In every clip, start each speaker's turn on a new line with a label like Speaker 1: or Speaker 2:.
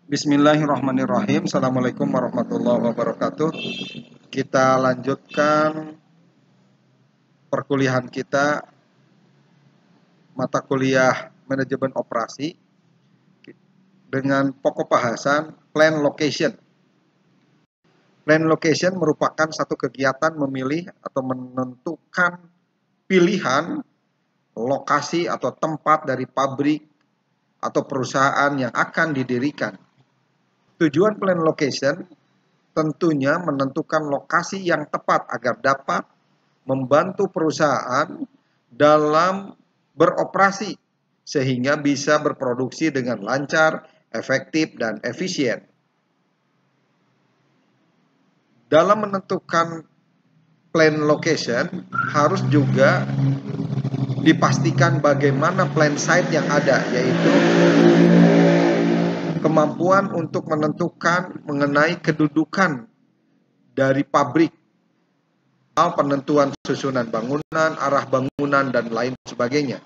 Speaker 1: Bismillahirrahmanirrahim. Assalamualaikum warahmatullahi wabarakatuh. Kita lanjutkan perkuliahan kita mata kuliah manajemen operasi dengan pokok bahasan plan location. Plan location merupakan satu kegiatan memilih atau menentukan pilihan lokasi atau tempat dari pabrik atau perusahaan yang akan didirikan. Tujuan plan location tentunya menentukan lokasi yang tepat agar dapat membantu perusahaan dalam beroperasi sehingga bisa berproduksi dengan lancar, efektif, dan efisien. Dalam menentukan plan location harus juga dipastikan bagaimana plan site yang ada, yaitu kemampuan untuk menentukan mengenai kedudukan dari pabrik, penentuan susunan bangunan, arah bangunan, dan lain sebagainya.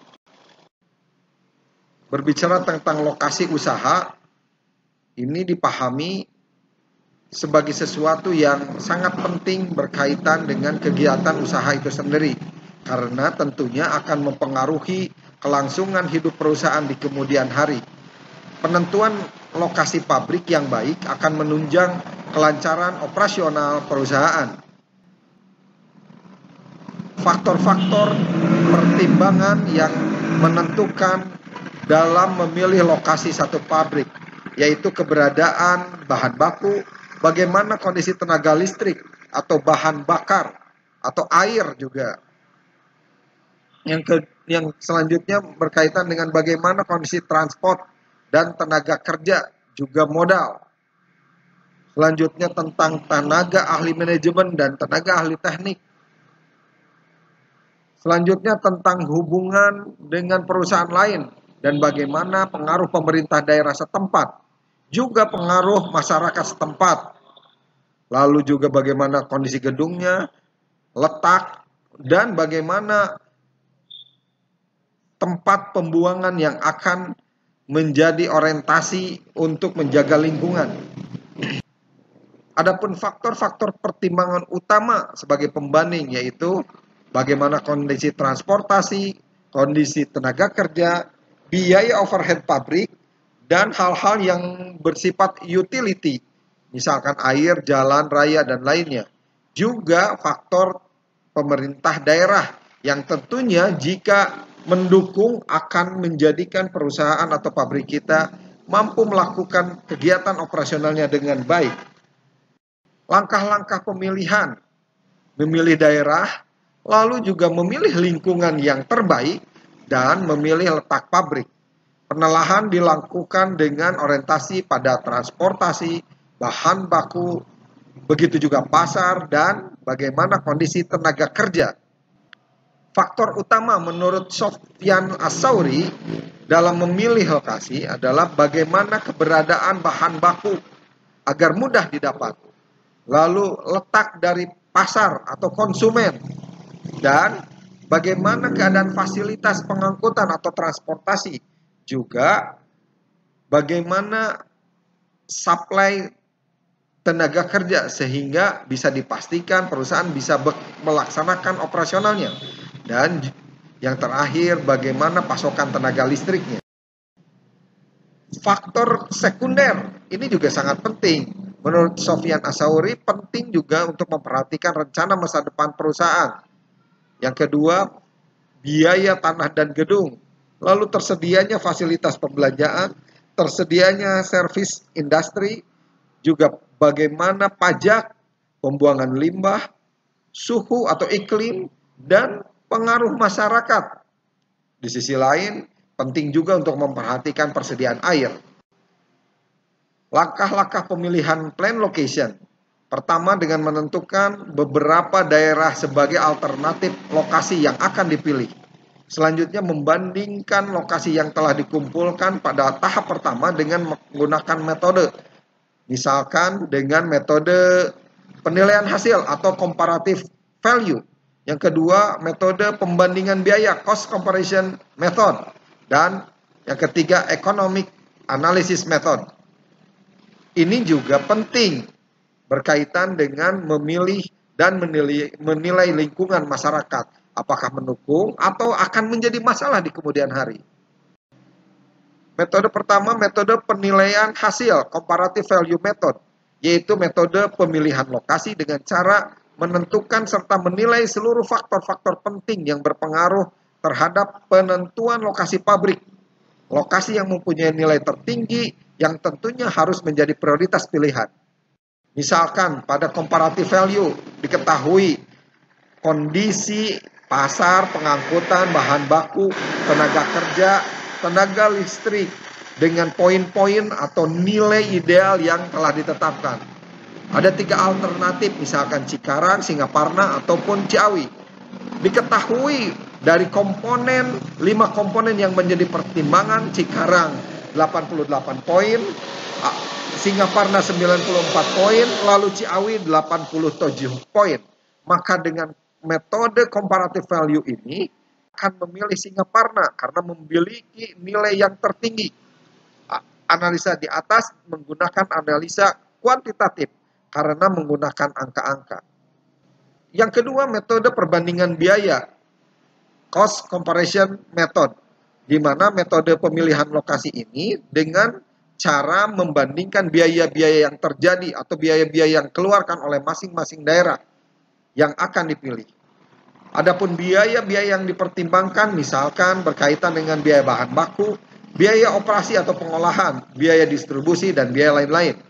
Speaker 1: Berbicara tentang lokasi usaha, ini dipahami sebagai sesuatu yang sangat penting berkaitan dengan kegiatan usaha itu sendiri, karena tentunya akan mempengaruhi kelangsungan hidup perusahaan di kemudian hari. Penentuan lokasi pabrik yang baik akan menunjang kelancaran operasional perusahaan. Faktor-faktor pertimbangan yang menentukan dalam memilih lokasi satu pabrik, yaitu keberadaan bahan baku, bagaimana kondisi tenaga listrik atau bahan bakar atau air juga. Yang selanjutnya berkaitan dengan bagaimana kondisi transport dan tenaga kerja, juga modal. Selanjutnya tentang tenaga ahli manajemen dan tenaga ahli teknik. Selanjutnya tentang hubungan dengan perusahaan lain dan bagaimana pengaruh pemerintah daerah setempat, juga pengaruh masyarakat setempat. Lalu juga bagaimana kondisi gedungnya, letak, dan bagaimana tempat pembuangan yang akan menjadi orientasi untuk menjaga lingkungan. Adapun faktor-faktor pertimbangan utama sebagai pembanding yaitu bagaimana kondisi transportasi, kondisi tenaga kerja, biaya overhead pabrik, dan hal-hal yang bersifat utility, misalkan air, jalan, raya, dan lainnya. Juga faktor pemerintah daerah yang tentunya jika mendukung akan menjadikan perusahaan atau pabrik kita mampu melakukan kegiatan operasionalnya dengan baik. Langkah-langkah pemilihan, memilih daerah, lalu juga memilih lingkungan yang terbaik, dan memilih letak pabrik. Penelahan dilakukan dengan orientasi pada transportasi, bahan baku, begitu juga pasar, dan bagaimana kondisi tenaga kerja. Faktor utama menurut Sofyan As-Sauri dalam memilih lokasi adalah bagaimana keberadaan bahan baku agar mudah didapat. Lalu letak dari pasar atau konsumen, dan bagaimana keadaan fasilitas pengangkutan atau transportasi, juga bagaimana supply tenaga kerja sehingga bisa dipastikan perusahaan bisa melaksanakan operasionalnya. Dan yang terakhir, bagaimana pasokan tenaga listriknya. Faktor sekunder ini juga sangat penting. Menurut Sofyan As-Sauri, penting juga untuk memperhatikan rencana masa depan perusahaan. Yang kedua, biaya tanah dan gedung. Lalu tersedianya fasilitas pembelanjaan, tersedianya servis industri, juga bagaimana pajak, pembuangan limbah, suhu atau iklim, dan pengaruh masyarakat. Di sisi lain, penting juga untuk memperhatikan persediaan air. Langkah-langkah pemilihan plan location. Pertama, dengan menentukan beberapa daerah sebagai alternatif lokasi yang akan dipilih. Selanjutnya, membandingkan lokasi yang telah dikumpulkan pada tahap pertama dengan menggunakan metode. Misalkan dengan metode penilaian hasil atau comparative value. Yang kedua, metode pembandingan biaya, cost comparison method. Dan yang ketiga, economic analysis method. Ini juga penting berkaitan dengan memilih dan menilai lingkungan masyarakat. Apakah mendukung atau akan menjadi masalah di kemudian hari. Metode pertama, metode penilaian hasil, comparative value method, yaitu metode pemilihan lokasi dengan cara menentukan serta menilai seluruh faktor-faktor penting yang berpengaruh terhadap penentuan lokasi pabrik. Lokasi yang mempunyai nilai tertinggi yang tentunya harus menjadi prioritas pilihan. Misalkan pada comparative value diketahui kondisi pasar, pengangkutan, bahan baku, tenaga kerja, tenaga listrik dengan poin-poin atau nilai ideal yang telah ditetapkan. Ada 3 alternatif, misalkan Cikarang, Singaparna, ataupun Ciawi. Diketahui dari komponen, 5 komponen yang menjadi pertimbangan, Cikarang 88 poin, Singaparna 94 poin, lalu Ciawi 87 poin. Maka dengan metode comparative value ini akan memilih Singaparna karena memiliki nilai yang tertinggi. Analisa di atas menggunakan analisa kuantitatif karena menggunakan angka-angka. Yang kedua, metode perbandingan biaya, cost comparison method, di mana metode pemilihan lokasi ini dengan cara membandingkan biaya-biaya yang terjadi atau biaya-biaya yang keluarkan oleh masing-masing daerah yang akan dipilih. Adapun biaya-biaya yang dipertimbangkan misalkan berkaitan dengan biaya bahan baku, biaya operasi atau pengolahan, biaya distribusi, dan biaya lain-lain.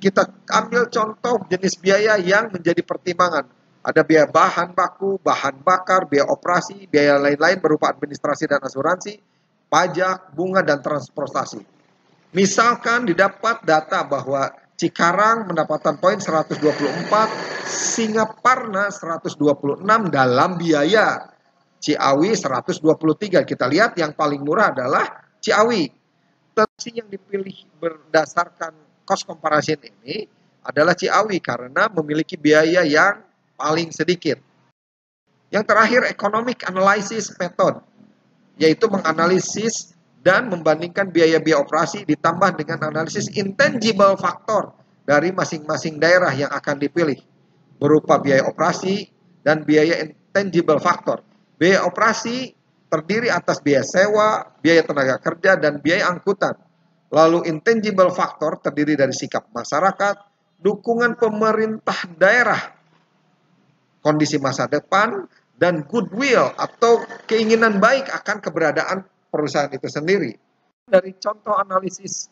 Speaker 1: Kita ambil contoh jenis biaya yang menjadi pertimbangan. Ada biaya bahan baku, bahan bakar, biaya operasi, biaya lain-lain berupa administrasi dan asuransi, pajak, bunga, dan transportasi. Misalkan didapat data bahwa Cikarang mendapatkan poin 124, Singaparna 126 dalam biaya, Ciawi 123. Kita lihat yang paling murah adalah Ciawi. Tentu yang dipilih berdasarkan cost comparison ini adalah Ciawi karena memiliki biaya yang paling sedikit. Yang terakhir, economic analysis method, yaitu menganalisis dan membandingkan biaya-biaya operasi ditambah dengan analisis intangible factor dari masing-masing daerah yang akan dipilih, berupa biaya operasi dan biaya intangible factor. Biaya operasi terdiri atas biaya sewa, biaya tenaga kerja, dan biaya angkutan. Lalu intangible factor terdiri dari sikap masyarakat, dukungan pemerintah daerah, kondisi masa depan, dan goodwill atau keinginan baik akan keberadaan perusahaan itu sendiri. Dari contoh analisis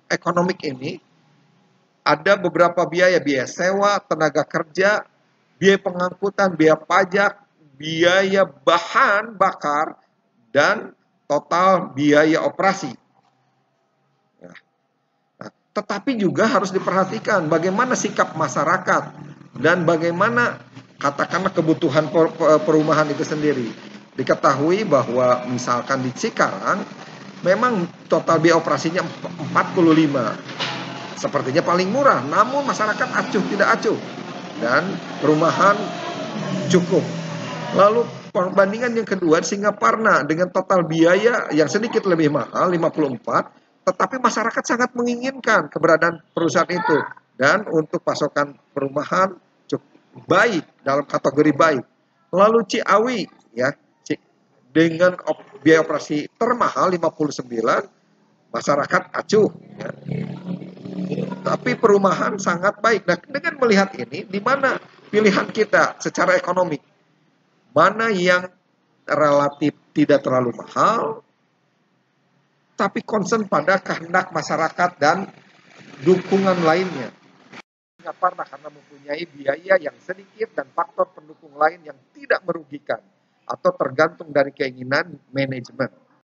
Speaker 1: ekonomik ini, ada beberapa biaya sewa, tenaga kerja, biaya pengangkutan, biaya pajak, biaya bahan bakar, dan total biaya operasi. Nah, tetapi juga harus diperhatikan bagaimana sikap masyarakat dan bagaimana katakanlah kebutuhan perumahan itu sendiri. Diketahui bahwa misalkan di Cikarang memang total biaya operasinya 45. Sepertinya paling murah, namun masyarakat acuh tidak acuh dan perumahan cukup. Lalu perbandingan yang kedua, Singaparna dengan total biaya yang sedikit lebih mahal 54, tetapi masyarakat sangat menginginkan keberadaan perusahaan itu dan untuk pasokan perumahan cukup baik dalam kategori baik. Lalu Ciawi ya dengan biaya operasi termahal 59, masyarakat acuh ya. Tapi perumahan sangat baik. Nah, dengan melihat ini, di mana pilihan kita secara ekonomi? Mana yang relatif tidak terlalu mahal, tapi concern pada kehendak masyarakat dan dukungan lainnya. Singaparna karena mempunyai biaya yang sedikit dan faktor pendukung lain yang tidak merugikan atau tergantung dari keinginan manajemen.